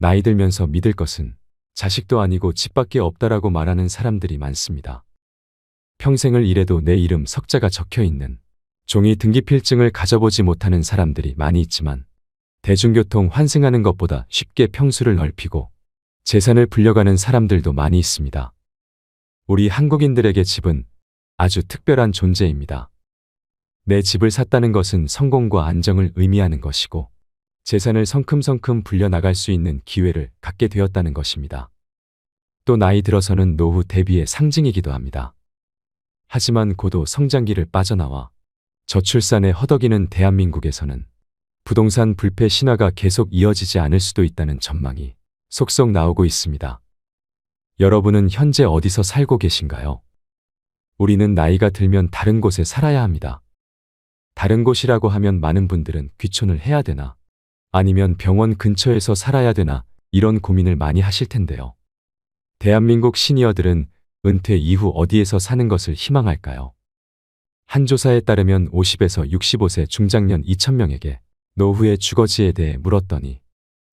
나이 들면서 믿을 것은 자식도 아니고 집밖에 없다라고 말하는 사람들이 많습니다. 평생을 일해도 내 이름 석자가 적혀 있는 종이 등기필증을 가져보지 못하는 사람들이 많이 있지만 대중교통 환승하는 것보다 쉽게 평수를 넓히고 재산을 불려가는 사람들도 많이 있습니다. 우리 한국인들에게 집은 아주 특별한 존재입니다. 내 집을 샀다는 것은 성공과 안정을 의미하는 것이고 재산을 성큼성큼 불려나갈 수 있는 기회를 갖게 되었다는 것입니다. 또 나이 들어서는 노후 대비의 상징이기도 합니다. 하지만 고도 성장기를 빠져나와 저출산에 허덕이는 대한민국에서는 부동산 불패 신화가 계속 이어지지 않을 수도 있다는 전망이 속속 나오고 있습니다. 여러분은 현재 어디서 살고 계신가요? 우리는 나이가 들면 다른 곳에 살아야 합니다. 다른 곳이라고 하면 많은 분들은 귀촌을 해야 되나 아니면 병원 근처에서 살아야 되나 이런 고민을 많이 하실 텐데요. 대한민국 시니어들은 은퇴 이후 어디에서 사는 것을 희망할까요? 한 조사에 따르면 50에서 65세 중장년 2,000명에게 노후의 주거지에 대해 물었더니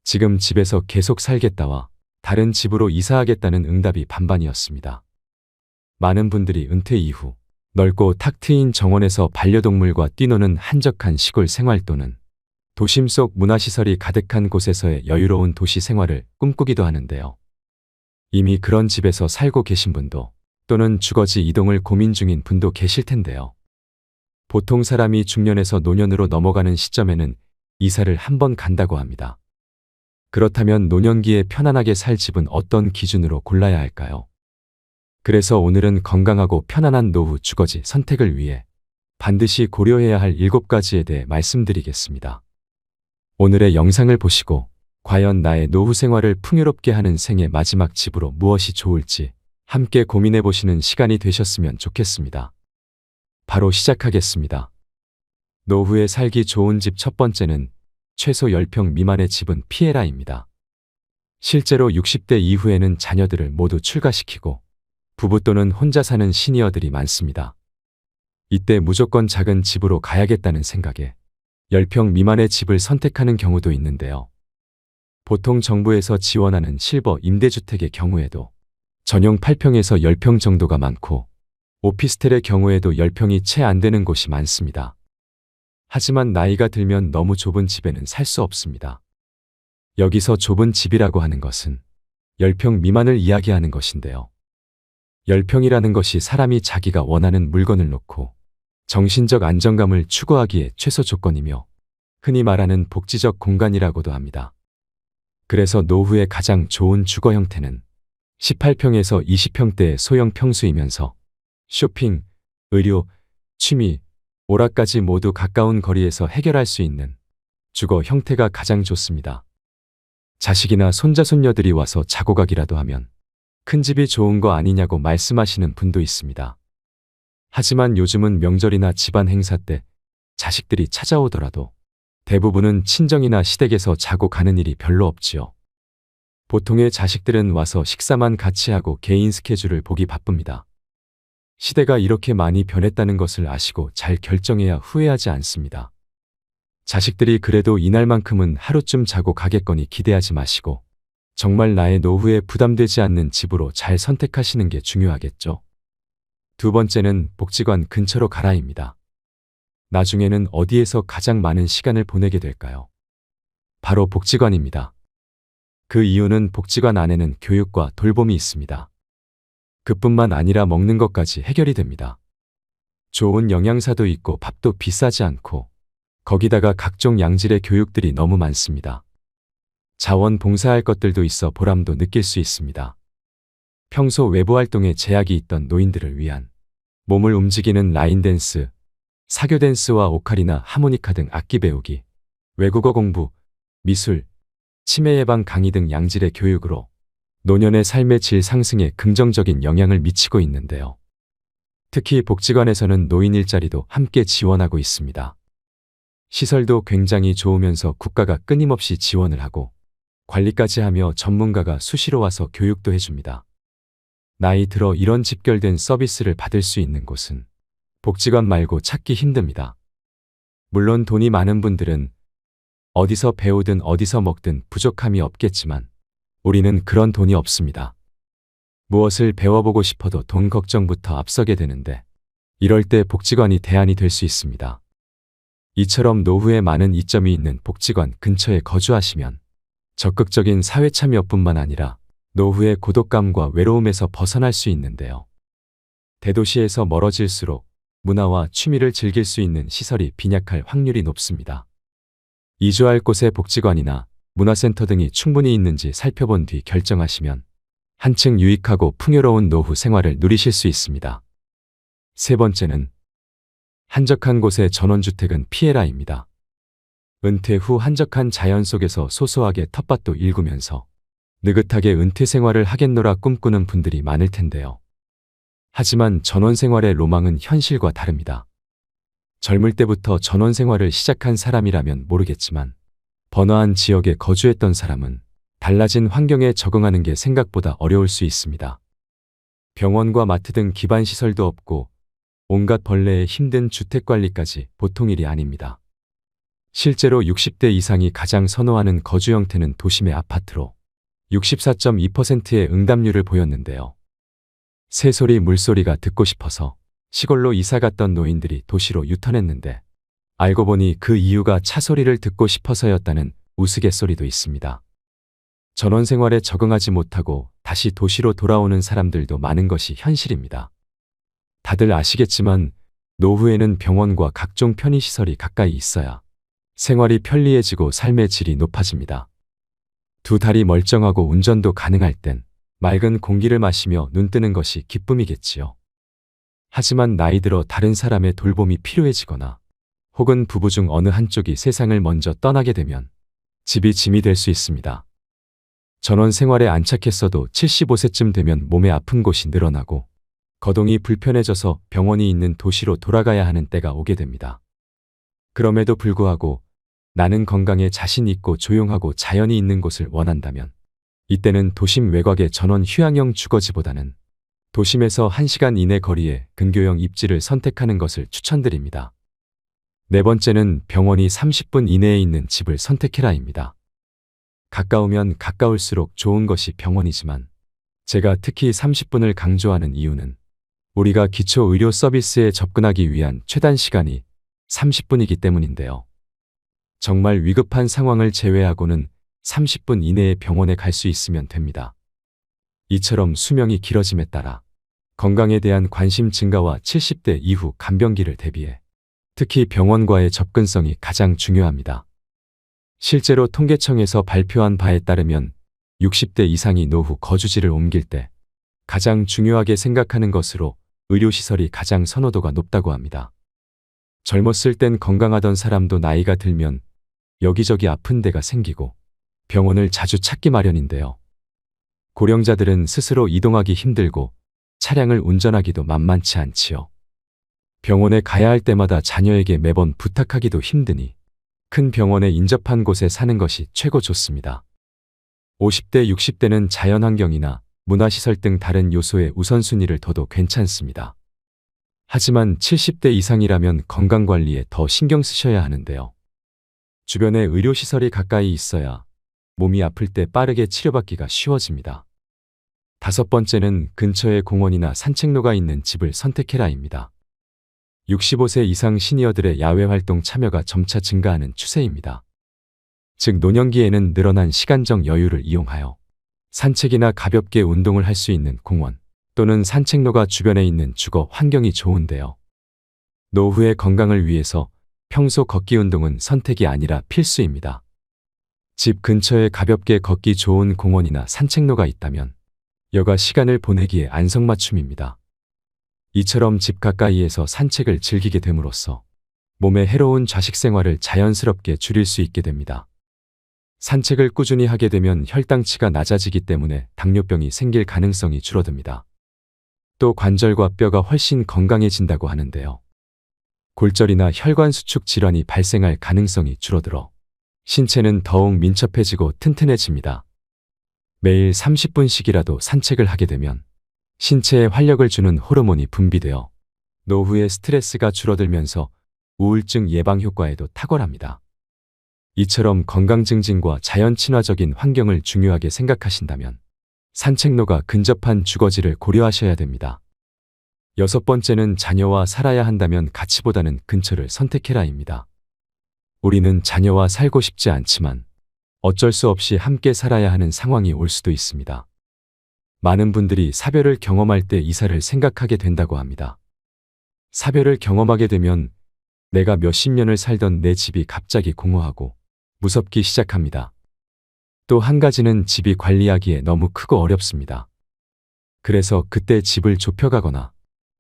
지금 집에서 계속 살겠다와 다른 집으로 이사하겠다는 응답이 반반이었습니다. 많은 분들이 은퇴 이후 넓고 탁 트인 정원에서 반려동물과 뛰노는 한적한 시골 생활 또는 도심 속 문화시설이 가득한 곳에서의 여유로운 도시 생활을 꿈꾸기도 하는데요. 이미 그런 집에서 살고 계신 분도 또는 주거지 이동을 고민 중인 분도 계실 텐데요. 보통 사람이 중년에서 노년으로 넘어가는 시점에는 이사를 한 번 간다고 합니다. 그렇다면 노년기에 편안하게 살 집은 어떤 기준으로 골라야 할까요? 그래서 오늘은 건강하고 편안한 노후 주거지 선택을 위해 반드시 고려해야 할 7가지에 대해 말씀드리겠습니다. 오늘의 영상을 보시고 과연 나의 노후 생활을 풍요롭게 하는 생의 마지막 집으로 무엇이 좋을지 함께 고민해 보시는 시간이 되셨으면 좋겠습니다. 바로 시작하겠습니다. 노후에 살기 좋은 집 첫 번째는 최소 10평 미만의 집은 피해라입니다. 실제로 60대 이후에는 자녀들을 모두 출가시키고 부부 또는 혼자 사는 시니어들이 많습니다. 이때 무조건 작은 집으로 가야겠다는 생각에 10평 미만의 집을 선택하는 경우도 있는데요. 보통 정부에서 지원하는 실버 임대주택의 경우에도 전용 8평에서 10평 정도가 많고 오피스텔의 경우에도 10평이 채 안 되는 곳이 많습니다. 하지만 나이가 들면 너무 좁은 집에는 살 수 없습니다. 여기서 좁은 집이라고 하는 것은 10평 미만을 이야기하는 것인데요. 10평이라는 것이 사람이 자기가 원하는 물건을 놓고 정신적 안정감을 추구하기에 최소 조건이며 흔히 말하는 복지적 공간이라고도 합니다. 그래서 노후에 가장 좋은 주거 형태는 18평에서 20평대의 소형 평수이면서 쇼핑, 의료, 취미, 오락까지 모두 가까운 거리에서 해결할 수 있는 주거 형태가 가장 좋습니다. 자식이나 손자 손녀들이 와서 자고 가기라도 하면 큰 집이 좋은 거 아니냐고 말씀하시는 분도 있습니다. 하지만 요즘은 명절이나 집안 행사 때 자식들이 찾아오더라도 대부분은 친정이나 시댁에서 자고 가는 일이 별로 없지요. 보통의 자식들은 와서 식사만 같이 하고 개인 스케줄을 보기 바쁩니다. 시대가 이렇게 많이 변했다는 것을 아시고 잘 결정해야 후회하지 않습니다. 자식들이 그래도 이날만큼은 하루쯤 자고 가겠거니 기대하지 마시고 정말 나의 노후에 부담되지 않는 집으로 잘 선택하시는 게 중요하겠죠. 두 번째는 복지관 근처로 가라입니다. 나중에는 어디에서 가장 많은 시간을 보내게 될까요? 바로 복지관입니다. 그 이유는 복지관 안에는 교육과 돌봄이 있습니다. 그뿐만 아니라 먹는 것까지 해결이 됩니다. 좋은 영양사도 있고 밥도 비싸지 않고 거기다가 각종 양질의 교육들이 너무 많습니다. 자원봉사할 것들도 있어 보람도 느낄 수 있습니다. 평소 외부 활동에 제약이 있던 노인들을 위한 몸을 움직이는 라인댄스, 사교댄스와 오카리나 하모니카 등 악기 배우기, 외국어 공부, 미술, 치매 예방 강의 등 양질의 교육으로 노년의 삶의 질 상승에 긍정적인 영향을 미치고 있는데요. 특히 복지관에서는 노인 일자리도 함께 지원하고 있습니다. 시설도 굉장히 좋으면서 국가가 끊임없이 지원을 하고 관리까지 하며 전문가가 수시로 와서 교육도 해줍니다. 나이 들어 이런 집결된 서비스를 받을 수 있는 곳은 복지관 말고 찾기 힘듭니다. 물론 돈이 많은 분들은 어디서 배우든 어디서 먹든 부족함이 없겠지만 우리는 그런 돈이 없습니다. 무엇을 배워보고 싶어도 돈 걱정부터 앞서게 되는데 이럴 때 복지관이 대안이 될 수 있습니다. 이처럼 노후에 많은 이점이 있는 복지관 근처에 거주하시면 적극적인 사회 참여뿐만 아니라 노후의 고독감과 외로움에서 벗어날 수 있는데요. 대도시에서 멀어질수록 문화와 취미를 즐길 수 있는 시설이 빈약할 확률이 높습니다. 이주할 곳에 복지관이나 문화센터 등이 충분히 있는지 살펴본 뒤 결정하시면 한층 유익하고 풍요로운 노후 생활을 누리실 수 있습니다. 세 번째는 한적한 곳의 전원주택은 피해라입니다. 은퇴 후 한적한 자연 속에서 소소하게 텃밭도 일구면서 느긋하게 은퇴 생활을 하겠노라 꿈꾸는 분들이 많을 텐데요. 하지만 전원 생활의 로망은 현실과 다릅니다. 젊을 때부터 전원 생활을 시작한 사람이라면 모르겠지만 번화한 지역에 거주했던 사람은 달라진 환경에 적응하는 게 생각보다 어려울 수 있습니다. 병원과 마트 등 기반 시설도 없고 온갖 벌레에 힘든 주택 관리까지 보통 일이 아닙니다. 실제로 60대 이상이 가장 선호하는 거주 형태는 도심의 아파트로 64.2%의 응답률을 보였는데요. 새소리, 물소리가 듣고 싶어서 시골로 이사 갔던 노인들이 도시로 유턴했는데 알고 보니 그 이유가 차 소리를 듣고 싶어서였다는 우스갯소리도 있습니다. 전원 생활에 적응하지 못하고 다시 도시로 돌아오는 사람들도 많은 것이 현실입니다. 다들 아시겠지만 노후에는 병원과 각종 편의시설이 가까이 있어야 생활이 편리해지고 삶의 질이 높아집니다. 두 다리 멀쩡하고 운전도 가능할 땐 맑은 공기를 마시며 눈 뜨는 것이 기쁨이겠지요. 하지만 나이 들어 다른 사람의 돌봄이 필요해지거나 혹은 부부 중 어느 한쪽이 세상을 먼저 떠나게 되면 집이 짐이 될 수 있습니다. 전원 생활에 안착했어도 75세쯤 되면 몸에 아픈 곳이 늘어나고 거동이 불편해져서 병원이 있는 도시로 돌아가야 하는 때가 오게 됩니다. 그럼에도 불구하고 나는 건강에 자신 있고 조용하고 자연이 있는 곳을 원한다면 이때는 도심 외곽의 전원 휴양형 주거지보다는 도심에서 1시간 이내 거리의 근교형 입지를 선택하는 것을 추천드립니다. 네 번째는 병원이 30분 이내에 있는 집을 선택해라입니다. 가까우면 가까울수록 좋은 것이 병원이지만 제가 특히 30분을 강조하는 이유는 우리가 기초 의료 서비스에 접근하기 위한 최단 시간이 30분이기 때문인데요. 정말 위급한 상황을 제외하고는 30분 이내에 병원에 갈 수 있으면 됩니다. 이처럼 수명이 길어짐에 따라 건강에 대한 관심 증가와 70대 이후 간병기를 대비해 특히 병원과의 접근성이 가장 중요합니다. 실제로 통계청에서 발표한 바에 따르면 60대 이상이 노후 거주지를 옮길 때 가장 중요하게 생각하는 것으로 의료시설이 가장 선호도가 높다고 합니다. 젊었을 땐 건강하던 사람도 나이가 들면 여기저기 아픈 데가 생기고 병원을 자주 찾기 마련인데요. 고령자들은 스스로 이동하기 힘들고 차량을 운전하기도 만만치 않지요. 병원에 가야 할 때마다 자녀에게 매번 부탁하기도 힘드니 큰 병원에 인접한 곳에 사는 것이 최고 좋습니다. 50대, 60대는 자연환경이나 문화시설 등 다른 요소에 우선순위를 둬도 괜찮습니다. 하지만 70대 이상이라면 건강관리에 더 신경 쓰셔야 하는데요. 주변에 의료시설이 가까이 있어야 몸이 아플 때 빠르게 치료받기가 쉬워집니다. 다섯 번째는 근처에 공원이나 산책로가 있는 집을 선택해라입니다. 65세 이상 시니어들의 야외활동 참여가 점차 증가하는 추세입니다. 즉 노년기에는 늘어난 시간적 여유를 이용하여 산책이나 가볍게 운동을 할 수 있는 공원 또는 산책로가 주변에 있는 주거 환경이 좋은데요. 노후의 건강을 위해서 평소 걷기 운동은 선택이 아니라 필수입니다. 집 근처에 가볍게 걷기 좋은 공원이나 산책로가 있다면 여가 시간을 보내기에 안성맞춤입니다. 이처럼 집 가까이에서 산책을 즐기게 됨으로써 몸에 해로운 좌식 생활을 자연스럽게 줄일 수 있게 됩니다. 산책을 꾸준히 하게 되면 혈당치가 낮아지기 때문에 당뇨병이 생길 가능성이 줄어듭니다. 또 관절과 뼈가 훨씬 건강해진다고 하는데요. 골절이나 혈관 수축 질환이 발생할 가능성이 줄어들어 신체는 더욱 민첩해지고 튼튼해집니다. 매일 30분씩이라도 산책을 하게 되면 신체에 활력을 주는 호르몬이 분비되어 노후의 스트레스가 줄어들면서 우울증 예방 효과에도 탁월합니다. 이처럼 건강 증진과 자연 친화적인 환경을 중요하게 생각하신다면 산책로가 근접한 주거지를 고려하셔야 됩니다. 여섯 번째는 자녀와 살아야 한다면 가치보다는 근처를 선택해라입니다. 우리는 자녀와 살고 싶지 않지만 어쩔 수 없이 함께 살아야 하는 상황이 올 수도 있습니다. 많은 분들이 사별을 경험할 때 이사를 생각하게 된다고 합니다. 사별을 경험하게 되면 내가 몇십 년을 살던 내 집이 갑자기 공허하고 무섭기 시작합니다. 또 한 가지는 집이 관리하기에 너무 크고 어렵습니다. 그래서 그때 집을 좁혀가거나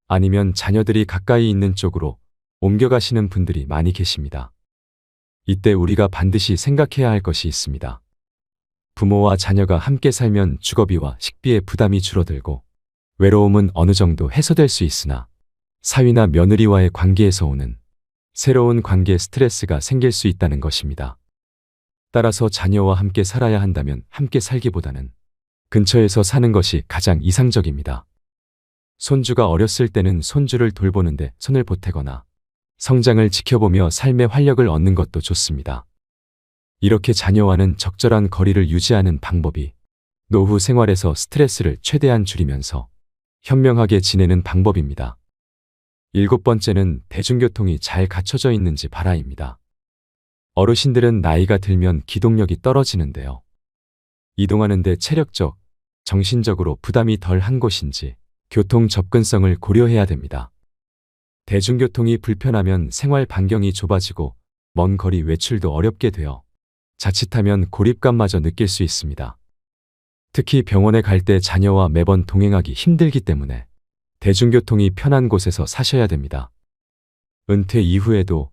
아니면 자녀들이 가까이 있는 쪽으로 옮겨가시는 분들이 많이 계십니다. 이때 우리가 반드시 생각해야 할 것이 있습니다. 부모와 자녀가 함께 살면 주거비와 식비의 부담이 줄어들고 외로움은 어느 정도 해소될 수 있으나 사위나 며느리와의 관계에서 오는 새로운 관계 스트레스가 생길 수 있다는 것입니다. 따라서 자녀와 함께 살아야 한다면 함께 살기보다는 근처에서 사는 것이 가장 이상적입니다. 손주가 어렸을 때는 손주를 돌보는데 손을 보태거나 성장을 지켜보며 삶의 활력을 얻는 것도 좋습니다. 이렇게 자녀와는 적절한 거리를 유지하는 방법이 노후 생활에서 스트레스를 최대한 줄이면서 현명하게 지내는 방법입니다. 일곱 번째는 대중교통이 잘 갖춰져 있는지 봐라입니다. 어르신들은 나이가 들면 기동력이 떨어지는데요. 이동하는데 체력적, 정신적으로 부담이 덜한 곳인지 교통 접근성을 고려해야 됩니다. 대중교통이 불편하면 생활 반경이 좁아지고 먼 거리 외출도 어렵게 되어 자칫하면 고립감마저 느낄 수 있습니다. 특히 병원에 갈 때 자녀와 매번 동행하기 힘들기 때문에 대중교통이 편한 곳에서 사셔야 됩니다. 은퇴 이후에도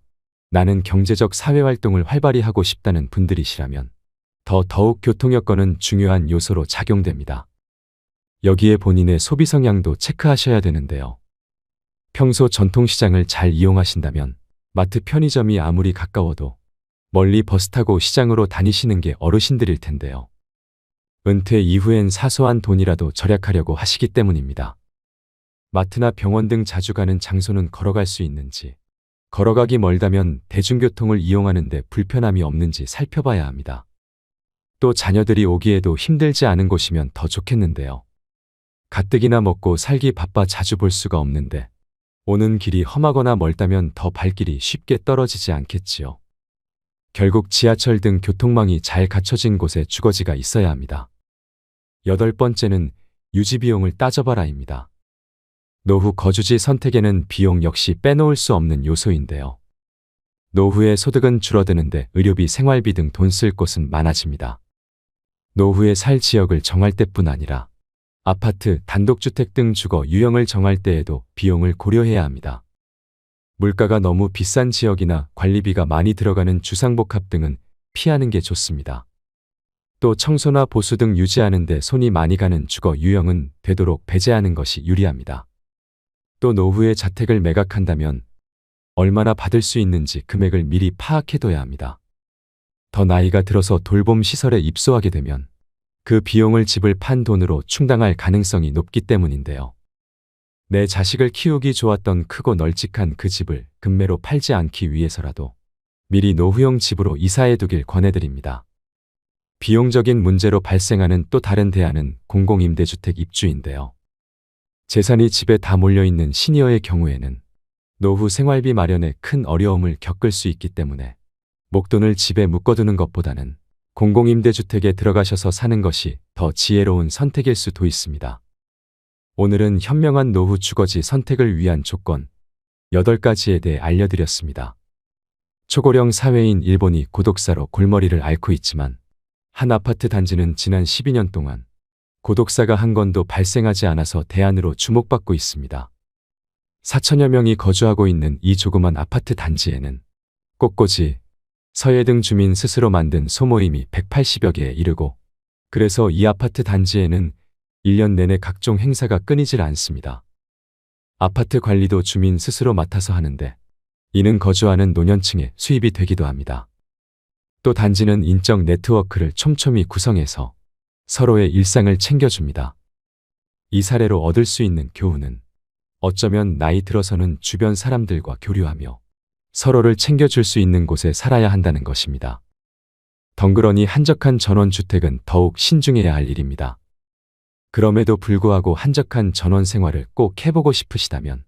나는 경제적 사회활동을 활발히 하고 싶다는 분들이시라면 더욱 교통 여건은 중요한 요소로 작용됩니다. 여기에 본인의 소비 성향도 체크하셔야 되는데요. 평소 전통시장을 잘 이용하신다면 마트 편의점이 아무리 가까워도 멀리 버스 타고 시장으로 다니시는 게 어르신들일 텐데요. 은퇴 이후엔 사소한 돈이라도 절약하려고 하시기 때문입니다. 마트나 병원 등 자주 가는 장소는 걸어갈 수 있는지, 걸어가기 멀다면 대중교통을 이용하는데 불편함이 없는지 살펴봐야 합니다. 또 자녀들이 오기에도 힘들지 않은 곳이면 더 좋겠는데요. 가뜩이나 먹고 살기 바빠 자주 볼 수가 없는데 오는 길이 험하거나 멀다면 더 발길이 쉽게 떨어지지 않겠지요. 결국 지하철 등 교통망이 잘 갖춰진 곳에 주거지가 있어야 합니다. 여덟 번째는 유지비용을 따져봐라입니다. 노후 거주지 선택에는 비용 역시 빼놓을 수 없는 요소인데요. 노후의 소득은 줄어드는데 의료비, 생활비 등 돈 쓸 곳은 많아집니다. 노후에 살 지역을 정할 때뿐 아니라 아파트, 단독주택 등 주거 유형을 정할 때에도 비용을 고려해야 합니다. 물가가 너무 비싼 지역이나 관리비가 많이 들어가는 주상복합 등은 피하는 게 좋습니다. 또 청소나 보수 등 유지하는 데 손이 많이 가는 주거 유형은 되도록 배제하는 것이 유리합니다. 또 노후에 자택을 매각한다면 얼마나 받을 수 있는지 금액을 미리 파악해둬야 합니다. 더 나이가 들어서 돌봄 시설에 입소하게 되면 그 비용을 집을 판 돈으로 충당할 가능성이 높기 때문인데요. 내 자식을 키우기 좋았던 크고 널찍한 그 집을 급매로 팔지 않기 위해서라도 미리 노후용 집으로 이사해두길 권해드립니다. 비용적인 문제로 발생하는 또 다른 대안은 공공임대주택 입주인데요. 재산이 집에 다 몰려있는 시니어의 경우에는 노후 생활비 마련에 큰 어려움을 겪을 수 있기 때문에 목돈을 집에 묶어두는 것보다는 공공임대주택에 들어가셔서 사는 것이 더 지혜로운 선택일 수도 있습니다. 오늘은 현명한 노후 주거지 선택을 위한 조건 8가지에 대해 알려드렸습니다. 초고령 사회인 일본이 고독사로 골머리를 앓고 있지만 한 아파트 단지는 지난 12년 동안 고독사가 한 건도 발생하지 않아서 대안으로 주목받고 있습니다. 4천여 명이 거주하고 있는 이 조그만 아파트 단지에는 꽃꽂이, 서예 등 주민 스스로 만든 소모임이 180여 개에 이르고 그래서 이 아파트 단지에는 1년 내내 각종 행사가 끊이질 않습니다. 아파트 관리도 주민 스스로 맡아서 하는데 이는 거주하는 노년층의 수입이 되기도 합니다. 또 단지는 인적 네트워크를 촘촘히 구성해서 서로의 일상을 챙겨줍니다. 이 사례로 얻을 수 있는 교훈은 어쩌면 나이 들어서는 주변 사람들과 교류하며 서로를 챙겨줄 수 있는 곳에 살아야 한다는 것입니다. 덩그러니 한적한 전원주택은 더욱 신중해야 할 일입니다. 그럼에도 불구하고 한적한 전원 생활을 꼭 해보고 싶으시다면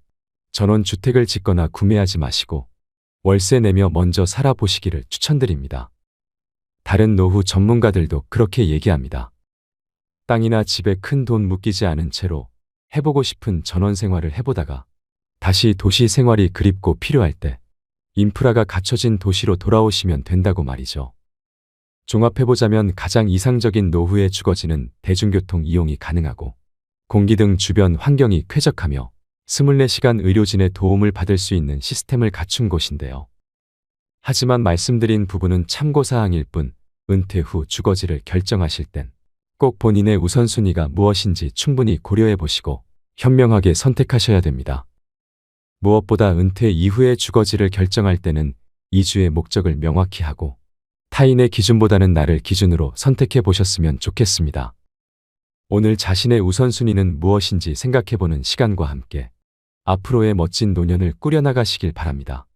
전원주택을 짓거나 구매하지 마시고 월세 내며 먼저 살아보시기를 추천드립니다. 다른 노후 전문가들도 그렇게 얘기합니다. 땅이나 집에 큰 돈 묶이지 않은 채로 해보고 싶은 전원 생활을 해보다가 다시 도시 생활이 그립고 필요할 때 인프라가 갖춰진 도시로 돌아오시면 된다고 말이죠. 종합해보자면 가장 이상적인 노후에 주거지는 대중교통 이용이 가능하고 공기 등 주변 환경이 쾌적하며 24시간 의료진의 도움을 받을 수 있는 시스템을 갖춘 곳인데요. 하지만 말씀드린 부분은 참고사항일 뿐 은퇴 후 주거지를 결정하실 땐 꼭 본인의 우선순위가 무엇인지 충분히 고려해 보시고 현명하게 선택하셔야 됩니다. 무엇보다 은퇴 이후의 주거지를 결정할 때는 이주의 목적을 명확히 하고 타인의 기준보다는 나를 기준으로 선택해 보셨으면 좋겠습니다. 오늘 자신의 우선순위는 무엇인지 생각해 보는 시간과 함께 앞으로의 멋진 노년을 꾸려나가시길 바랍니다.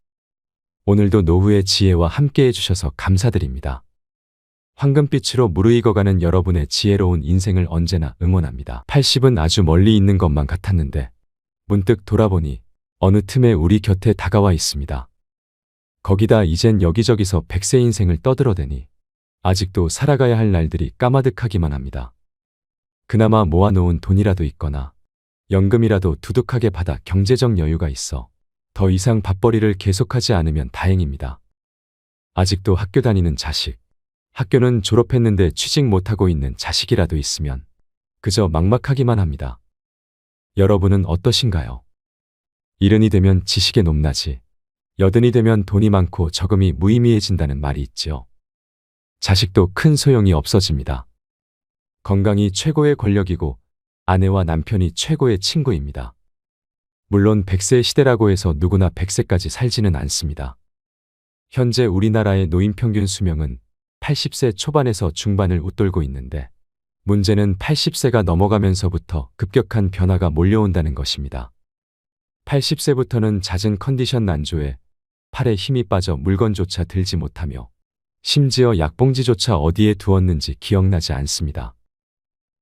오늘도 노후의 지혜와 함께 해주셔서 감사드립니다. 황금빛으로 무르익어가는 여러분의 지혜로운 인생을 언제나 응원합니다. 80은 아주 멀리 있는 것만 같았는데 문득 돌아보니 어느 틈에 우리 곁에 다가와 있습니다. 거기다 이젠 여기저기서 100세 인생을 떠들어대니 아직도 살아가야 할 날들이 까마득하기만 합니다. 그나마 모아놓은 돈이라도 있거나 연금이라도 두둑하게 받아 경제적 여유가 있어 더 이상 밥벌이를 계속하지 않으면 다행입니다. 아직도 학교 다니는 자식, 학교는 졸업했는데 취직 못하고 있는 자식이라도 있으면 그저 막막하기만 합니다. 여러분은 어떠신가요? 이른이 되면 지식의 높낮이, 여든이 되면 돈이 많고 저금이 무의미해진다는 말이 있지요. 자식도 큰 소용이 없어집니다. 건강이 최고의 권력이고 아내와 남편이 최고의 친구입니다. 물론 100세 시대라고 해서 누구나 100세까지 살지는 않습니다. 현재 우리나라의 노인 평균 수명은 80세 초반에서 중반을 웃돌고 있는데 문제는 80세가 넘어가면서부터 급격한 변화가 몰려온다는 것입니다. 80세부터는 잦은 컨디션 난조에 팔에 힘이 빠져 물건조차 들지 못하며 심지어 약봉지조차 어디에 두었는지 기억나지 않습니다.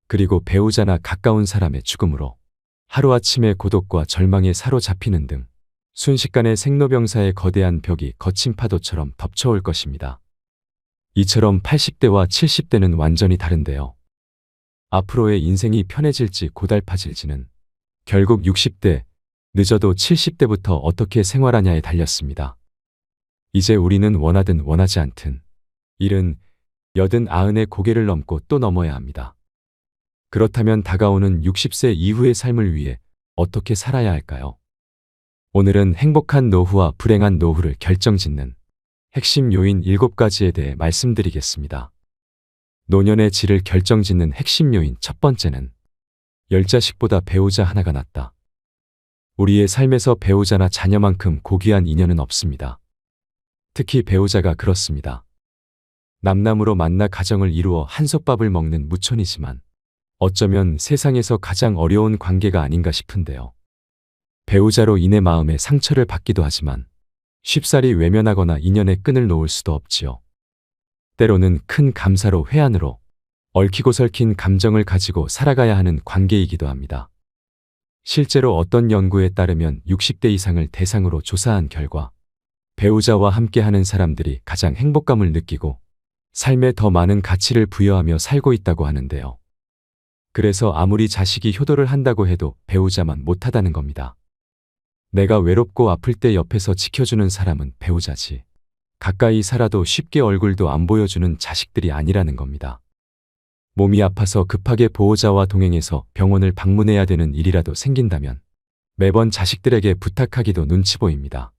그리고 배우자나 가까운 사람의 죽음으로 하루아침에 고독과 절망에 사로잡히는 등 순식간에 생로병사의 거대한 벽이 거친 파도처럼 덮쳐올 것입니다. 이처럼 80대와 70대는 완전히 다른데요. 앞으로의 인생이 편해질지 고달파질지는 결국 60대, 늦어도 70대부터 어떻게 생활하냐에 달렸습니다. 이제 우리는 원하든 원하지 않든 70, 80, 90의 고개를 넘고 또 넘어야 합니다. 그렇다면 다가오는 60세 이후의 삶을 위해 어떻게 살아야 할까요? 오늘은 행복한 노후와 불행한 노후를 결정짓는 핵심 요인 7가지에 대해 말씀드리겠습니다. 노년의 질을 결정짓는 핵심 요인 첫 번째는 10자식보다 배우자 하나가 낫다. 우리의 삶에서 배우자나 자녀만큼 고귀한 인연은 없습니다. 특히 배우자가 그렇습니다. 남남으로 만나 가정을 이루어 한솥밥을 먹는 무촌이지만 어쩌면 세상에서 가장 어려운 관계가 아닌가 싶은데요. 배우자로 인해 마음에 상처를 받기도 하지만 쉽사리 외면하거나 인연의 끈을 놓을 수도 없지요. 때로는 큰 감사로 회한으로 얽히고 설킨 감정을 가지고 살아가야 하는 관계이기도 합니다. 실제로 어떤 연구에 따르면 60대 이상을 대상으로 조사한 결과 배우자와 함께하는 사람들이 가장 행복감을 느끼고 삶에 더 많은 가치를 부여하며 살고 있다고 하는데요. 그래서 아무리 자식이 효도를 한다고 해도 배우자만 못하다는 겁니다. 내가 외롭고 아플 때 옆에서 지켜주는 사람은 배우자지. 가까이 살아도 쉽게 얼굴도 안 보여주는 자식들이 아니라는 겁니다. 몸이 아파서 급하게 보호자와 동행해서 병원을 방문해야 되는 일이라도 생긴다면 매번 자식들에게 부탁하기도 눈치 보입니다.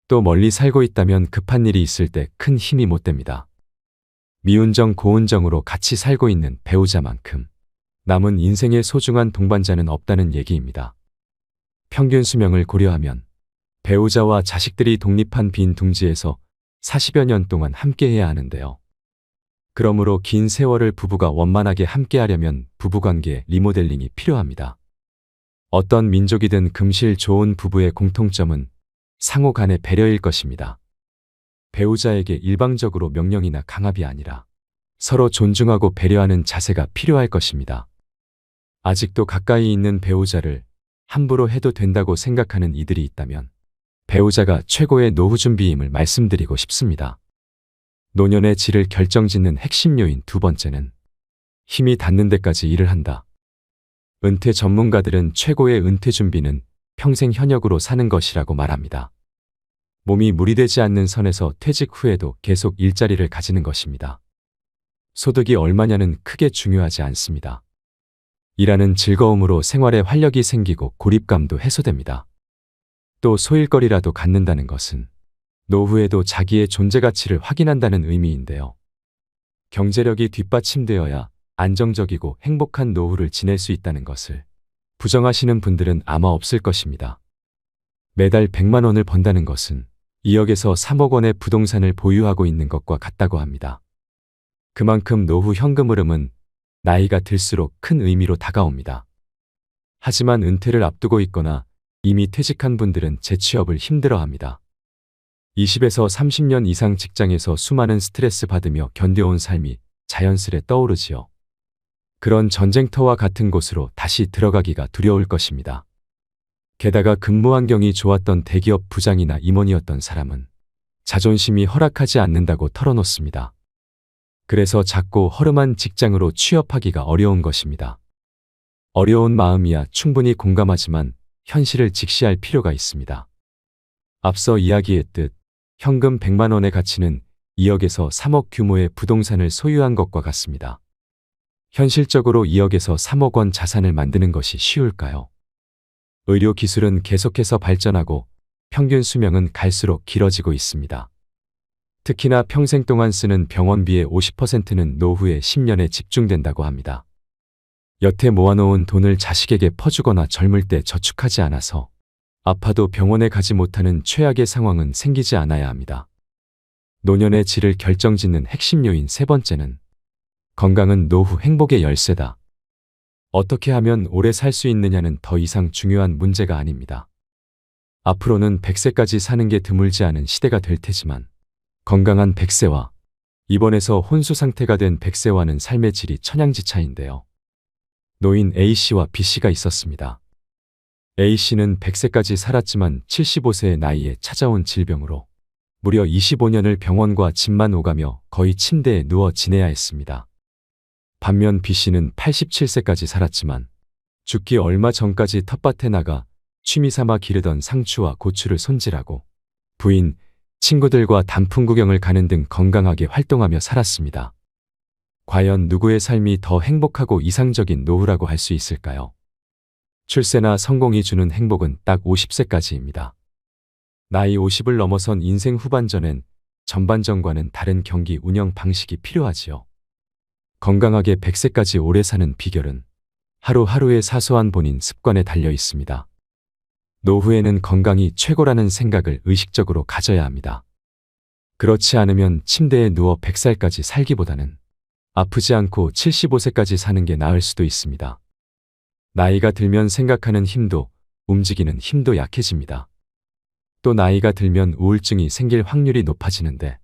또 멀리 살고 있다면 급한 일이 있을 때 큰 힘이 못 됩니다. 미운정 고운정으로 같이 살고 있는 배우자만큼 남은 인생의 소중한 동반자는 없다는 얘기입니다. 평균 수명을 고려하면 배우자와 자식들이 독립한 빈 둥지에서 40여 년 동안 함께해야 하는데요. 그러므로 긴 세월을 부부가 원만하게 함께하려면 부부관계 리모델링이 필요합니다. 어떤 민족이든 금실 좋은 부부의 공통점은 상호 간의 배려일 것입니다. 배우자에게 일방적으로 명령이나 강압이 아니라 서로 존중하고 배려하는 자세가 필요할 것입니다. 아직도 가까이 있는 배우자를 함부로 해도 된다고 생각하는 이들이 있다면 배우자가 최고의 노후 준비임을 말씀드리고 싶습니다. 노년의 질을 결정짓는 핵심 요인 두 번째는 힘이 닿는 데까지 일을 한다. 은퇴 전문가들은 최고의 은퇴 준비는 평생 현역으로 사는 것이라고 말합니다. 몸이 무리되지 않는 선에서 퇴직 후에도 계속 일자리를 가지는 것입니다. 소득이 얼마냐는 크게 중요하지 않습니다. 일하는 즐거움으로 생활에 활력이 생기고 고립감도 해소됩니다. 또 소일거리라도 갖는다는 것은 노후에도 자기의 존재 가치를 확인한다는 의미인데요. 경제력이 뒷받침되어야 안정적이고 행복한 노후를 지낼 수 있다는 것을 부정하시는 분들은 아마 없을 것입니다. 매달 100만 원을 번다는 것은 2억에서 3억 원의 부동산을 보유하고 있는 것과 같다고 합니다. 그만큼 노후 현금 흐름은 나이가 들수록 큰 의미로 다가옵니다. 하지만 은퇴를 앞두고 있거나 이미 퇴직한 분들은 재취업을 힘들어합니다. 20에서 30년 이상 직장에서 수많은 스트레스 받으며 견뎌온 삶이 자연스레 떠오르지요. 그런 전쟁터와 같은 곳으로 다시 들어가기가 두려울 것입니다. 게다가 근무 환경이 좋았던 대기업 부장이나 임원이었던 사람은 자존심이 허락하지 않는다고 털어놓습니다. 그래서 작고 허름한 직장으로 취업하기가 어려운 것입니다. 어려운 마음이야 충분히 공감하지만 현실을 직시할 필요가 있습니다. 앞서 이야기했듯 현금 100만 원의 가치는 2억에서 3억 규모의 부동산을 소유한 것과 같습니다. 현실적으로 2억에서 3억 원 자산을 만드는 것이 쉬울까요? 의료 기술은 계속해서 발전하고 평균 수명은 갈수록 길어지고 있습니다. 특히나 평생 동안 쓰는 병원비의 50%는 노후의 10년에 집중된다고 합니다. 여태 모아놓은 돈을 자식에게 퍼주거나 젊을 때 저축하지 않아서 아파도 병원에 가지 못하는 최악의 상황은 생기지 않아야 합니다. 노년의 질을 결정짓는 핵심 요인 세 번째는 건강은 노후 행복의 열쇠다. 어떻게 하면 오래 살 수 있느냐는 더 이상 중요한 문제가 아닙니다. 앞으로는 100세까지 사는 게 드물지 않은 시대가 될 테지만 건강한 100세와 입원해서 혼수 상태가 된 100세와는 삶의 질이 천양지차인데요. 노인 A씨와 B씨가 있었습니다. A씨는 100세까지 살았지만 75세의 나이에 찾아온 질병으로 무려 25년을 병원과 집만 오가며 거의 침대에 누워 지내야 했습니다. 반면 B씨는 87세까지 살았지만 죽기 얼마 전까지 텃밭에 나가 취미삼아 기르던 상추와 고추를 손질하고 부인, 친구들과 단풍 구경을 가는 등 건강하게 활동하며 살았습니다. 과연 누구의 삶이 더 행복하고 이상적인 노후라고 할 수 있을까요? 출세나 성공이 주는 행복은 딱 50세까지입니다. 나이 50을 넘어선 인생 후반전엔 전반전과는 다른 경기 운영 방식이 필요하지요. 건강하게 100세까지 오래 사는 비결은 하루하루의 사소한 본인 습관에 달려 있습니다. 노후에는 건강이 최고라는 생각을 의식적으로 가져야 합니다. 그렇지 않으면 침대에 누워 100살까지 살기보다는 아프지 않고 75세까지 사는 게 나을 수도 있습니다. 나이가 들면 생각하는 힘도 움직이는 힘도 약해집니다. 또 나이가 들면 우울증이 생길 확률이 높아지는데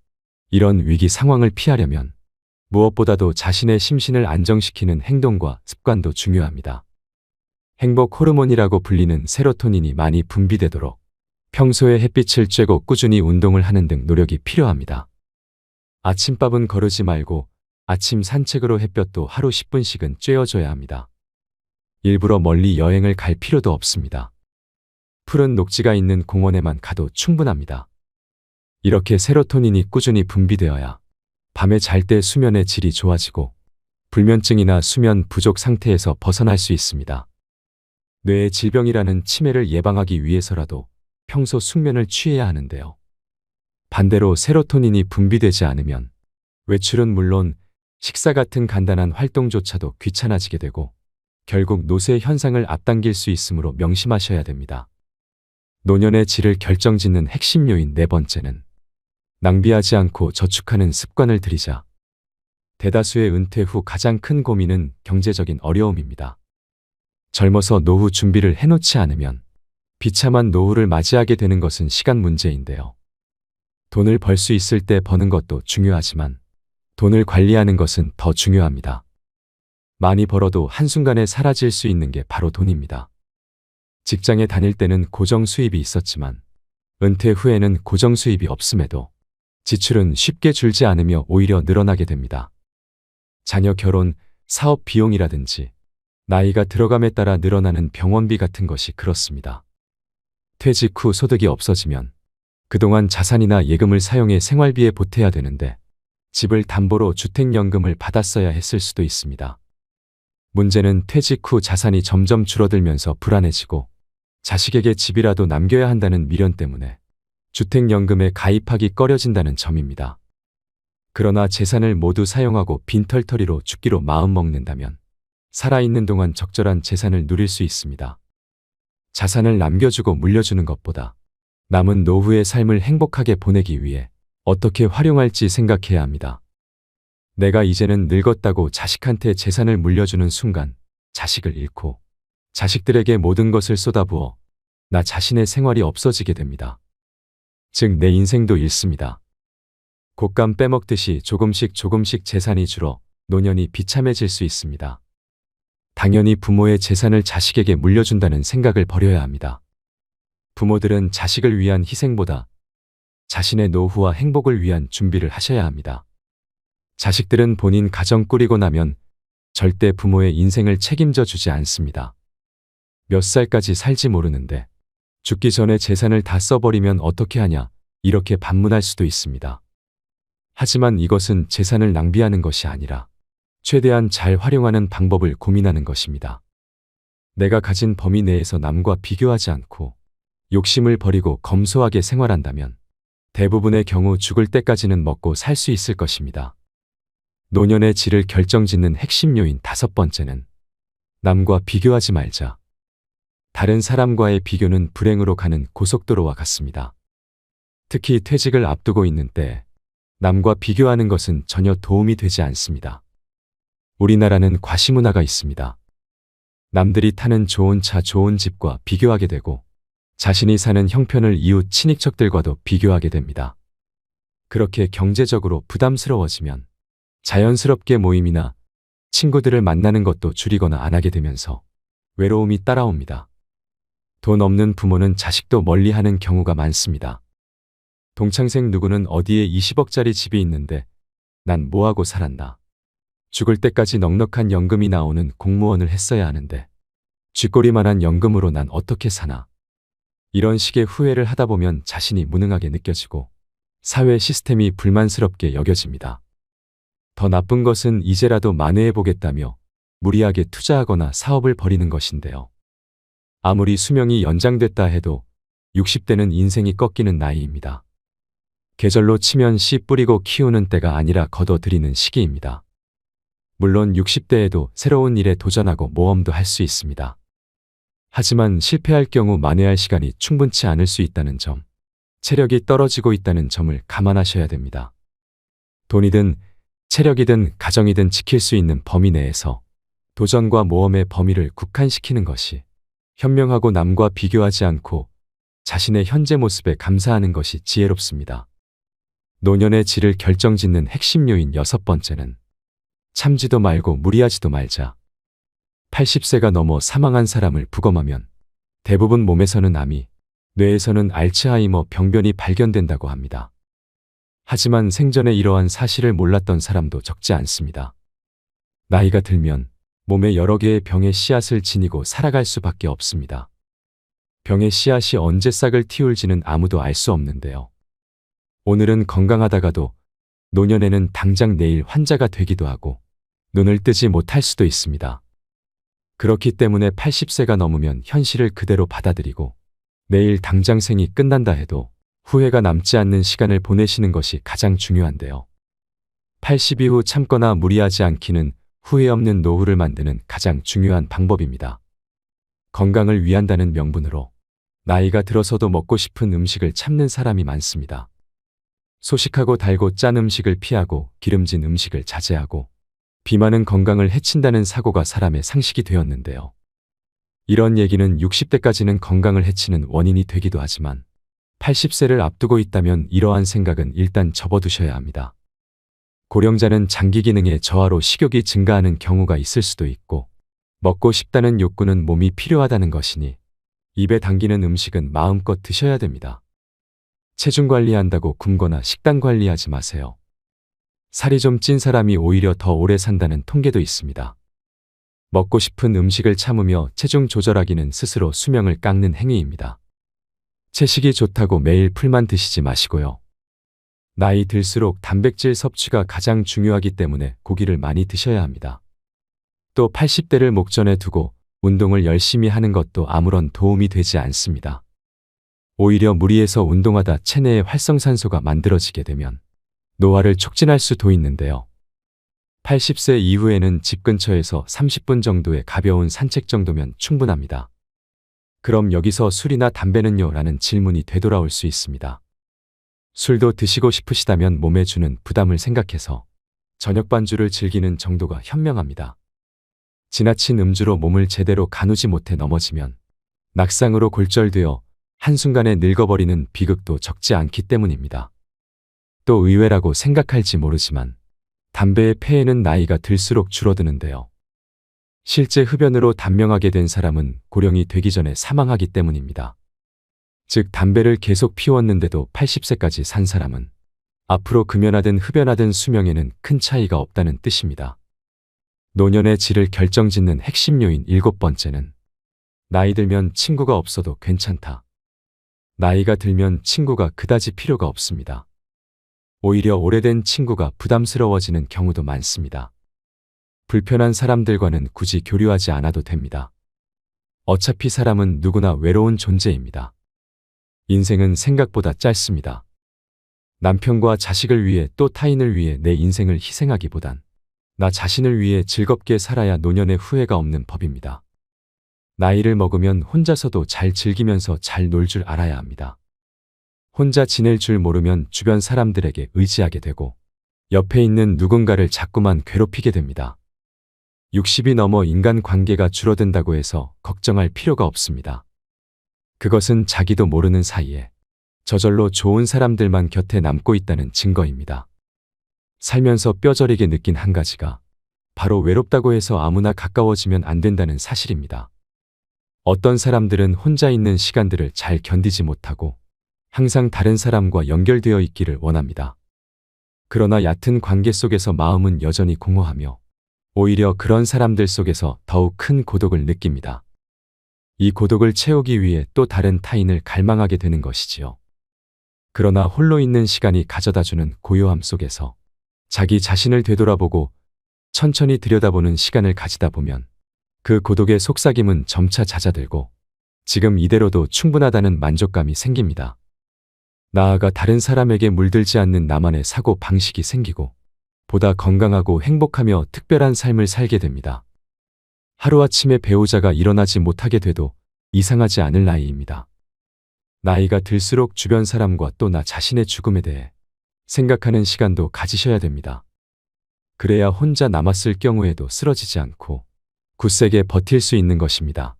이런 위기 상황을 피하려면 무엇보다도 자신의 심신을 안정시키는 행동과 습관도 중요합니다. 행복 호르몬이라고 불리는 세로토닌이 많이 분비되도록 평소에 햇빛을 쬐고 꾸준히 운동을 하는 등 노력이 필요합니다. 아침밥은 거르지 말고 아침 산책으로 햇볕도 하루 10분씩은 쬐어줘야 합니다. 일부러 멀리 여행을 갈 필요도 없습니다. 푸른 녹지가 있는 공원에만 가도 충분합니다. 이렇게 세로토닌이 꾸준히 분비되어야 밤에 잘 때 수면의 질이 좋아지고 불면증이나 수면 부족 상태에서 벗어날 수 있습니다. 뇌의 질병이라는 치매를 예방하기 위해서라도 평소 숙면을 취해야 하는데요. 반대로 세로토닌이 분비되지 않으면 외출은 물론 식사 같은 간단한 활동조차도 귀찮아지게 되고 결국 노쇠 현상을 앞당길 수 있으므로 명심하셔야 됩니다. 노년의 질을 결정짓는 핵심 요인 네 번째는 낭비하지 않고 저축하는 습관을 들이자. 대다수의 은퇴 후 가장 큰 고민은 경제적인 어려움입니다. 젊어서 노후 준비를 해놓지 않으면 비참한 노후를 맞이하게 되는 것은 시간 문제인데요. 돈을 벌 수 있을 때 버는 것도 중요하지만 돈을 관리하는 것은 더 중요합니다. 많이 벌어도 한순간에 사라질 수 있는 게 바로 돈입니다. 직장에 다닐 때는 고정 수입이 있었지만 은퇴 후에는 고정 수입이 없음에도 지출은 쉽게 줄지 않으며 오히려 늘어나게 됩니다. 자녀 결혼, 사업 비용이라든지 나이가 들어감에 따라 늘어나는 병원비 같은 것이 그렇습니다. 퇴직 후 소득이 없어지면 그동안 자산이나 예금을 사용해 생활비에 보태야 되는데 집을 담보로 주택연금을 받았어야 했을 수도 있습니다. 문제는 퇴직 후 자산이 점점 줄어들면서 불안해지고 자식에게 집이라도 남겨야 한다는 미련 때문에 주택연금에 가입하기 꺼려진다는 점입니다. 그러나 재산을 모두 사용하고 빈털터리로 죽기로 마음먹는다면 살아있는 동안 적절한 재산을 누릴 수 있습니다. 자산을 남겨주고 물려주는 것보다 남은 노후의 삶을 행복하게 보내기 위해 어떻게 활용할지 생각해야 합니다. 내가 이제는 늙었다고 자식한테 재산을 물려주는 순간 자식을 잃고 자식들에게 모든 것을 쏟아부어 나 자신의 생활이 없어지게 됩니다. 즉 내 인생도 잃습니다. 곶감 빼먹듯이 조금씩 재산이 줄어 노년이 비참해질 수 있습니다. 당연히 부모의 재산을 자식에게 물려준다는 생각을 버려야 합니다. 부모들은 자식을 위한 희생보다 자신의 노후와 행복을 위한 준비를 하셔야 합니다. 자식들은 본인 가정 꾸리고 나면 절대 부모의 인생을 책임져 주지 않습니다. 몇 살까지 살지 모르는데 죽기 전에 재산을 다 써버리면 어떻게 하냐 이렇게 반문할 수도 있습니다. 하지만 이것은 재산을 낭비하는 것이 아니라 최대한 잘 활용하는 방법을 고민하는 것입니다. 내가 가진 범위 내에서 남과 비교하지 않고 욕심을 버리고 검소하게 생활한다면 대부분의 경우 죽을 때까지는 먹고 살 수 있을 것입니다. 노년의 질을 결정짓는 핵심 요인 5번째는 남과 비교하지 말자. 다른 사람과의 비교는 불행으로 가는 고속도로와 같습니다. 특히 퇴직을 앞두고 있는 때 남과 비교하는 것은 전혀 도움이 되지 않습니다. 우리나라는 과시문화가 있습니다. 남들이 타는 좋은 차, 좋은 집과 비교하게 되고 자신이 사는 형편을 이웃 친인척들과도 비교하게 됩니다. 그렇게 경제적으로 부담스러워지면 자연스럽게 모임이나 친구들을 만나는 것도 줄이거나 안 하게 되면서 외로움이 따라옵니다. 돈 없는 부모는 자식도 멀리하는 경우가 많습니다. 동창생 누구는 어디에 20억짜리 집이 있는데 난 뭐하고 살았나. 죽을 때까지 넉넉한 연금이 나오는 공무원을 했어야 하는데 쥐꼬리만한 연금으로 난 어떻게 사나. 이런 식의 후회를 하다 보면 자신이 무능하게 느껴지고 사회 시스템이 불만스럽게 여겨집니다. 더 나쁜 것은 이제라도 만회해보겠다며 무리하게 투자하거나 사업을 벌이는 것인데요. 아무리 수명이 연장됐다 해도 60대는 인생이 꺾이는 나이입니다. 계절로 치면 씨 뿌리고 키우는 때가 아니라 걷어들이는 시기입니다. 물론 60대에도 새로운 일에 도전하고 모험도 할 수 있습니다. 하지만 실패할 경우 만회할 시간이 충분치 않을 수 있다는 점, 체력이 떨어지고 있다는 점을 감안하셔야 됩니다. 돈이든 체력이든 가정이든 지킬 수 있는 범위 내에서 도전과 모험의 범위를 국한시키는 것이 현명하고 남과 비교하지 않고 자신의 현재 모습에 감사하는 것이 지혜롭습니다. 노년의 질을 결정짓는 핵심 요인 6번째는 참지도 말고 무리하지도 말자. 80세가 넘어 사망한 사람을 부검하면 대부분 몸에서는 암이, 뇌에서는 알츠하이머 병변이 발견된다고 합니다. 하지만 생전에 이러한 사실을 몰랐던 사람도 적지 않습니다. 나이가 들면 몸에 여러 개의 병의 씨앗을 지니고 살아갈 수밖에 없습니다. 병의 씨앗이 언제 싹을 틔울지는 아무도 알 수 없는데요. 오늘은 건강하다가도 노년에는 당장 내일 환자가 되기도 하고 눈을 뜨지 못할 수도 있습니다. 그렇기 때문에 80세가 넘으면 현실을 그대로 받아들이고 내일 당장 생이 끝난다 해도 후회가 남지 않는 시간을 보내시는 것이 가장 중요한데요. 80 이후 참거나 무리하지 않기는 후회 없는 노후를 만드는 가장 중요한 방법입니다. 건강을 위한다는 명분으로 나이가 들어서도 먹고 싶은 음식을 참는 사람이 많습니다. 소식하고 달고 짠 음식을 피하고 기름진 음식을 자제하고 비만은 건강을 해친다는 사고가 사람의 상식이 되었는데요. 이런 얘기는 60대까지는 건강을 해치는 원인이 되기도 하지만 80세를 앞두고 있다면 이러한 생각은 일단 접어두셔야 합니다. 고령자는 장기 기능의 저하로 식욕이 증가하는 경우가 있을 수도 있고, 먹고 싶다는 욕구는 몸이 필요하다는 것이니 입에 당기는 음식은 마음껏 드셔야 됩니다. 체중 관리한다고 굶거나 식단 관리하지 마세요. 살이 좀 찐 사람이 오히려 더 오래 산다는 통계도 있습니다. 먹고 싶은 음식을 참으며 체중 조절하기는 스스로 수명을 깎는 행위입니다. 채식이 좋다고 매일 풀만 드시지 마시고요. 나이 들수록 단백질 섭취가 가장 중요하기 때문에 고기를 많이 드셔야 합니다. 또 80대를 목전에 두고 운동을 열심히 하는 것도 아무런 도움이 되지 않습니다. 오히려 무리해서 운동하다 체내에 활성산소가 만들어지게 되면 노화를 촉진할 수도 있는데요. 80세 이후에는 집 근처에서 30분 정도의 가벼운 산책 정도면 충분합니다. 그럼 여기서 술이나 담배는요? 라는 질문이 되돌아올 수 있습니다. 술도 드시고 싶으시다면 몸에 주는 부담을 생각해서 저녁 반주를 즐기는 정도가 현명합니다. 지나친 음주로 몸을 제대로 가누지 못해 넘어지면 낙상으로 골절되어 한순간에 늙어버리는 비극도 적지 않기 때문입니다. 또 의외라고 생각할지 모르지만 담배의 폐해는 나이가 들수록 줄어드는데요. 실제 흡연으로 단명하게 된 사람은 고령이 되기 전에 사망하기 때문입니다. 즉 담배를 계속 피웠는데도 80세까지 산 사람은 앞으로 금연하든 흡연하든 수명에는 큰 차이가 없다는 뜻입니다. 노년의 질을 결정짓는 핵심 요인 7번째는 나이 들면 친구가 없어도 괜찮다. 나이가 들면 친구가 그다지 필요가 없습니다. 오히려 오래된 친구가 부담스러워지는 경우도 많습니다. 불편한 사람들과는 굳이 교류하지 않아도 됩니다. 어차피 사람은 누구나 외로운 존재입니다. 인생은 생각보다 짧습니다. 남편과 자식을 위해 또 타인을 위해 내 인생을 희생하기보단 나 자신을 위해 즐겁게 살아야 노년에 후회가 없는 법입니다. 나이를 먹으면 혼자서도 잘 즐기면서 잘 놀 줄 알아야 합니다. 혼자 지낼 줄 모르면 주변 사람들에게 의지하게 되고 옆에 있는 누군가를 자꾸만 괴롭히게 됩니다. 60이 넘어 인간관계가 줄어든다고 해서 걱정할 필요가 없습니다. 그것은 자기도 모르는 사이에 저절로 좋은 사람들만 곁에 남고 있다는 증거입니다. 살면서 뼈저리게 느낀 한 가지가 바로 외롭다고 해서 아무나 가까워지면 안 된다는 사실입니다. 어떤 사람들은 혼자 있는 시간들을 잘 견디지 못하고 항상 다른 사람과 연결되어 있기를 원합니다. 그러나 얕은 관계 속에서 마음은 여전히 공허하며 오히려 그런 사람들 속에서 더욱 큰 고독을 느낍니다. 이 고독을 채우기 위해 또 다른 타인을 갈망하게 되는 것이지요. 그러나 홀로 있는 시간이 가져다주는 고요함 속에서 자기 자신을 되돌아보고 천천히 들여다보는 시간을 가지다 보면 그 고독의 속삭임은 점차 잦아들고 지금 이대로도 충분하다는 만족감이 생깁니다. 나아가 다른 사람에게 물들지 않는 나만의 사고 방식이 생기고 보다 건강하고 행복하며 특별한 삶을 살게 됩니다. 하루아침에 배우자가 일어나지 못하게 돼도 이상하지 않을 나이입니다. 나이가 들수록 주변 사람과 또 나 자신의 죽음에 대해 생각하는 시간도 가지셔야 됩니다. 그래야 혼자 남았을 경우에도 쓰러지지 않고 굳세게 버틸 수 있는 것입니다.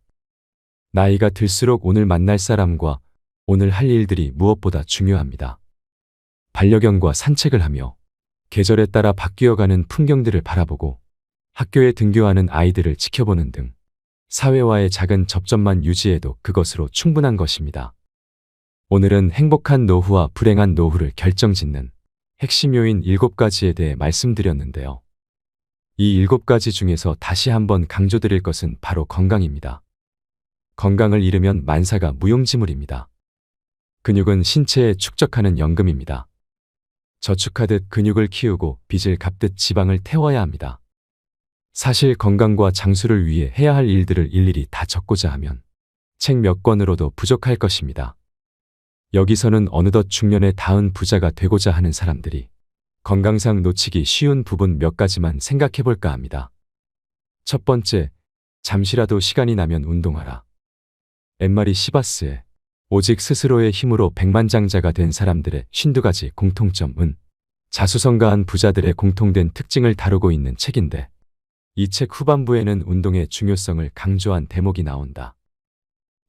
나이가 들수록 오늘 만날 사람과 오늘 할 일들이 무엇보다 중요합니다. 반려견과 산책을 하며 계절에 따라 바뀌어가는 풍경들을 바라보고 학교에 등교하는 아이들을 지켜보는 등 사회와의 작은 접점만 유지해도 그것으로 충분한 것입니다. 오늘은 행복한 노후와 불행한 노후를 결정짓는 핵심 요인 7가지에 대해 말씀드렸는데요. 이 7가지 중에서 다시 한번 강조드릴 것은 바로 건강입니다. 건강을 잃으면 만사가 무용지물입니다. 근육은 신체에 축적하는 연금입니다. 저축하듯 근육을 키우고 빚을 갚듯 지방을 태워야 합니다. 사실 건강과 장수를 위해 해야 할 일들을 일일이 다 적고자 하면 책 몇 권으로도 부족할 것입니다. 여기서는 어느덧 중년에 닿은 부자가 되고자 하는 사람들이 건강상 놓치기 쉬운 부분 몇 가지만 생각해 볼까 합니다. 첫 번째, 잠시라도 시간이 나면 운동하라. 엠마리 시바스의 오직 스스로의 힘으로 백만장자가 된 사람들의 52가지 공통점은 자수성가한 부자들의 공통된 특징을 다루고 있는 책인데 이 책 후반부에는 운동의 중요성을 강조한 대목이 나온다.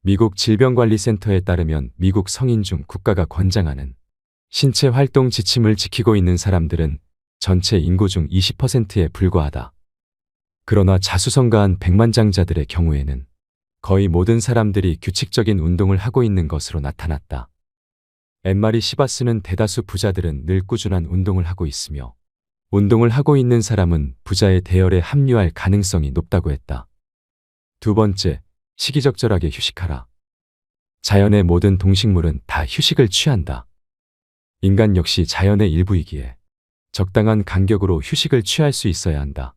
미국 질병관리센터에 따르면 미국 성인 중 국가가 권장하는 신체 활동 지침을 지키고 있는 사람들은 전체 인구 중 20%에 불과하다. 그러나 자수성가한 백만장자들의 경우에는 거의 모든 사람들이 규칙적인 운동을 하고 있는 것으로 나타났다. 엠마리 시바스는 대다수 부자들은 늘 꾸준한 운동을 하고 있으며 운동을 하고 있는 사람은 부자의 대열에 합류할 가능성이 높다고 했다. 두 번째, 시기적절하게 휴식하라. 자연의 모든 동식물은 다 휴식을 취한다. 인간 역시 자연의 일부이기에 적당한 간격으로 휴식을 취할 수 있어야 한다.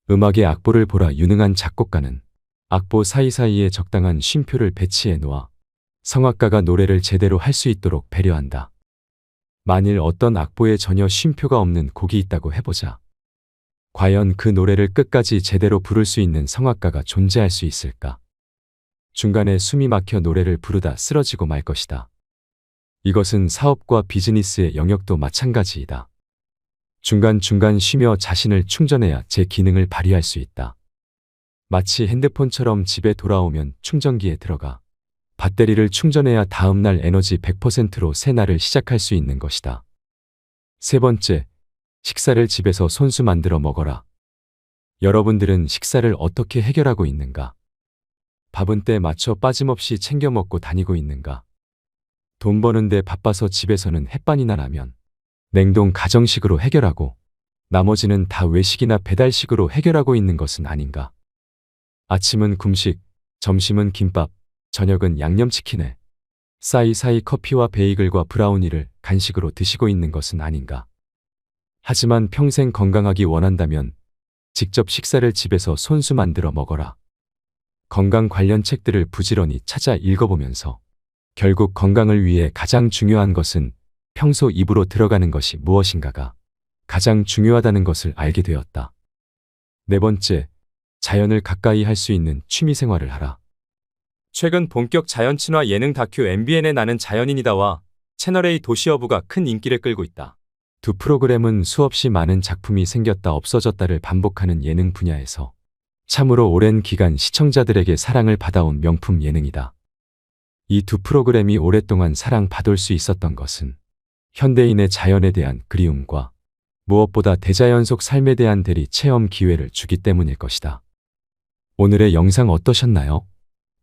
음악의 악보를 보라. 유능한 작곡가는 악보 사이사이에 적당한 쉼표를 배치해 놓아 성악가가 노래를 제대로 할 수 있도록 배려한다. 만일 어떤 악보에 전혀 쉼표가 없는 곡이 있다고 해보자. 과연 그 노래를 끝까지 제대로 부를 수 있는 성악가가 존재할 수 있을까? 중간에 숨이 막혀 노래를 부르다 쓰러지고 말 것이다. 이것은 사업과 비즈니스의 영역도 마찬가지이다. 중간중간 쉬며 자신을 충전해야 제 기능을 발휘할 수 있다. 마치 핸드폰처럼 집에 돌아오면 충전기에 들어가 배터리를 충전해야 다음날 에너지 100%로 새 날을 시작할 수 있는 것이다. 세 번째, 식사를 집에서 손수 만들어 먹어라. 여러분들은 식사를 어떻게 해결하고 있는가? 밥은 때 맞춰 빠짐없이 챙겨 먹고 다니고 있는가? 돈 버는데 바빠서 집에서는 햇반이나 라면, 냉동 가정식으로 해결하고 나머지는 다 외식이나 배달식으로 해결하고 있는 것은 아닌가? 아침은 굶식, 점심은 김밥, 저녁은 양념치킨에 사이사이 커피와 베이글과 브라우니를 간식으로 드시고 있는 것은 아닌가? 하지만 평생 건강하기 원한다면 직접 식사를 집에서 손수 만들어 먹어라. 건강 관련 책들을 부지런히 찾아 읽어보면서 결국 건강을 위해 가장 중요한 것은 평소 입으로 들어가는 것이 무엇인가가 가장 중요하다는 것을 알게 되었다. 네 번째, 자연을 가까이 할 수 있는 취미 생활을 하라. 최근 본격 자연 친화 예능 다큐 MBN의 나는 자연인이다와 채널A 도시어부가 큰 인기를 끌고 있다. 두 프로그램은 수없이 많은 작품이 생겼다 없어졌다를 반복하는 예능 분야에서 참으로 오랜 기간 시청자들에게 사랑을 받아온 명품 예능이다. 이 두 프로그램이 오랫동안 사랑받을 수 있었던 것은 현대인의 자연에 대한 그리움과 무엇보다 대자연 속 삶에 대한 대리 체험 기회를 주기 때문일 것이다. 오늘의 영상 어떠셨나요?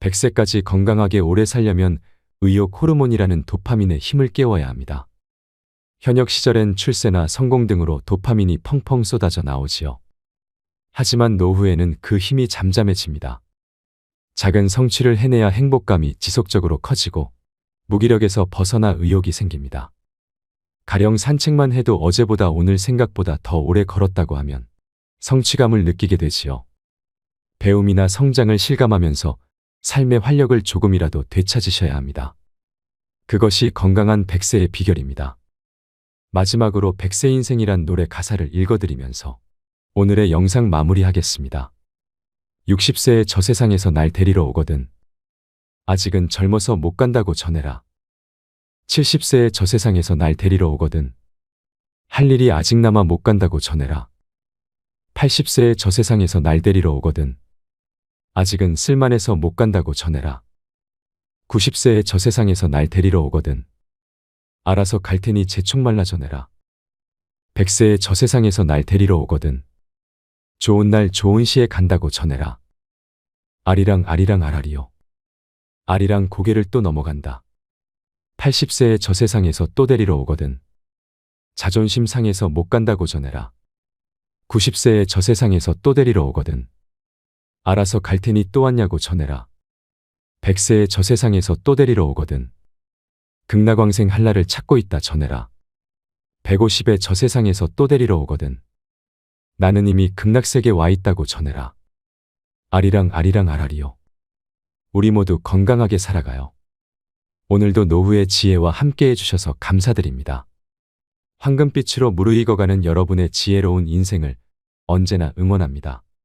100세까지 건강하게 오래 살려면 의욕 호르몬이라는 도파민의 힘을 깨워야 합니다. 현역 시절엔 출세나 성공 등으로 도파민이 펑펑 쏟아져 나오지요. 하지만 노후에는 그 힘이 잠잠해집니다. 작은 성취를 해내야 행복감이 지속적으로 커지고 무기력에서 벗어나 의욕이 생깁니다. 가령 산책만 해도 어제보다 오늘 생각보다 더 오래 걸었다고 하면 성취감을 느끼게 되지요. 배움이나 성장을 실감하면서 삶의 활력을 조금이라도 되찾으셔야 합니다. 그것이 건강한 100세의 비결입니다. 마지막으로 100세 인생이란 노래 가사를 읽어드리면서 오늘의 영상 마무리하겠습니다. 60세에 저 세상에서 날 데리러 오거든. 아직은 젊어서 못 간다고 전해라. 70세에 저 세상에서 날 데리러 오거든. 할 일이 아직 남아 못 간다고 전해라. 80세에 저 세상에서 날 데리러 오거든. 아직은 쓸만해서 못 간다고 전해라. 90세에 저 세상에서 날 데리러 오거든. 알아서 갈 테니 재촉말라 전해라. 100세에 저 세상에서 날 데리러 오거든. 좋은 날 좋은 시에 간다고 전해라. 아리랑 아리랑 아라리요. 아리랑 고개를 또 넘어간다. 80세에 저 세상에서 또 데리러 오거든. 자존심 상해서 못 간다고 전해라. 90세에 저 세상에서 또 데리러 오거든. 알아서 갈 테니 또 왔냐고 전해라. 100세에 저 세상에서 또 데리러 오거든. 극락왕생 할 날을 찾고 있다 전해라. 150에 저 세상에서 또 데리러 오거든. 나는 이미 극락세계 와 있다고 전해라. 아리랑 아리랑 아라리요. 우리 모두 건강하게 살아가요. 오늘도 노후의 지혜와 함께 해주셔서 감사드립니다. 황금빛으로 무르익어가는 여러분의 지혜로운 인생을 언제나 응원합니다.